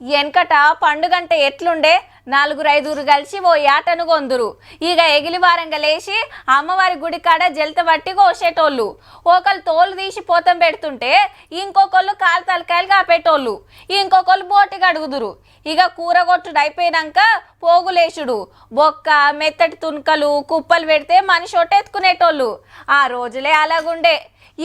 వెనకట పండుగంటే ఎట్లుండే నాలుగురు ఐదుగురు కలిసి ఓ యాటను గొందురు. ఇక ఎగిలి వారంగా లేచి అమ్మవారి గుడి కాడ జలత పట్టి కోసేటోళ్ళు. ఒకళ్ళు తోలు తీసి పోతం పెడుతుంటే ఇంకొకళ్ళు కాలు తలకాయలు కాపేటోళ్ళు, ఇంకొకళ్ళు బోటి కడుగుదురు. ఇక కూరగొట్టుడు అయిపోయినాక పోగులేసుడు, బొక్క మెత్తటి తునకలు కుప్పలు పెడితే మనిషి ఒట్టెత్తుకునేటోళ్ళు. ఆ రోజులే అలాగుండే.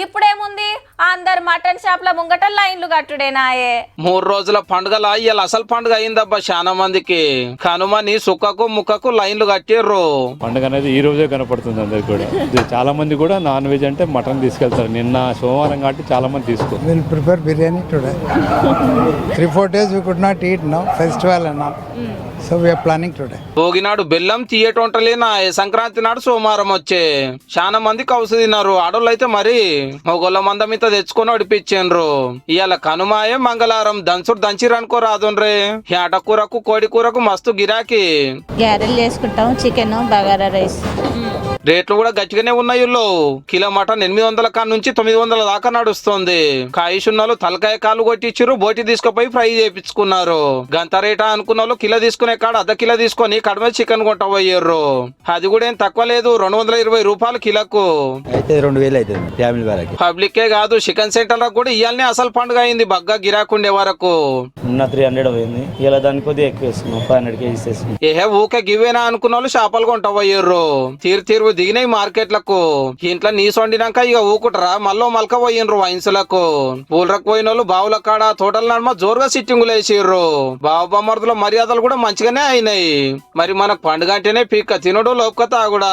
ఇప్పుడేముంది, అందరు మటన్ షాప్ల ముంగట లైన్లు కట్టుడేనాయే. 3 రోజుల పండుగల ఇవాళ అసలు పండుగ అయిందబ్బా. చాలా మందికి కనుమని సుక్కకు ముక్కకు లైన్లు కట్టిర్రు. పండుగ అనేది ఈ రోజే కనపడుతుంది అందరికి కూడా. చాలా మంది కూడా నాన్ వెజ్ అంటే మటన్ తీసుకెళ్తారు. నిన్న సోమవారం కాబట్టి చాలా మంది తీసుకో. We'll prepare biryani today. 3-4 days we could not eat now, festival and all. So we are planning today. భోగినాడు బెల్లం తీయటొంటలేనా, సంక్రాంతి నాడు సోమవారం వచ్చే చాలా మంది కౌసు తిన్నారు. ఆడోళ్ళు అయితే మరి మొగోళ్ళ మందం ఇంత తెచ్చుకొని ఒడిపించారు. ఇవాళ కనుమాయే మంగళవారం దంచుడు దంచిరు అనుకో రాదుండ్రే. ఏట కూరకు కోడి కూరకు మస్తు గిరాకీ. గ్యారెల్ చేసుకుంటాం, చికెన్ బగారా రైస్. రేట్లు కూడా గట్టిగానే ఉన్నాయి. కిలో మటన్ 800 కాడ నుంచి 900 దాకా నడుస్తుంది. కాయిషున్నోళ్ళు తలకాయ కాలు కొట్టించారు, బోటి తీసుకుపోయి ఫ్రై చేయించుకున్నారు. గంత రేటా అనుకున్న వాళ్ళు కిలో తీసుకునే కాడ అర్ధ కిలో తీసుకొని కడమే చికెన్ కొంటపోయారు. అది కూడా ఏం తక్కువ లేదు, 220 రూపాయలు కిలోకు. అయితే 2000 అవుతుంది ఫ్యామిలీ వాళ్ళకి. పబ్లికే కాదు, చికెన్ సెంటర్ కూడా ఇయాలనే అసలు పండుగ అయింది. బగ్గా గిరాకుండే వరకు ఉన్న 300 పోయింది. ఇలా దానికి కొద్దిగా ఎక్కువ వేసుకున్నాం, 500 కేజీస్ వేసుకున్నాం. ఏహే ఊకే గివేనా అనుకున్న వాళ్ళు చేపలు కొంటపోయారు. తీరు దిగినాయి మార్కెట్లకు. ఇంట్లో నీసు వండినాక ఇక ఊకుటరా మళ్ళీ మలక పోయినరు వైన్సులకు. పూలరకు పోయిన వాళ్ళు బావుల కాడ తోటల నడుమ జోరుగా సిట్టింగులు వేసిర్రు. బావు బొమ్మర్దుల మర్యాదలు కూడా మంచిగానే అయినాయి. మరి మనకు పండుగ అంటేనే పీక్క తినడు లోపక తాగుడా.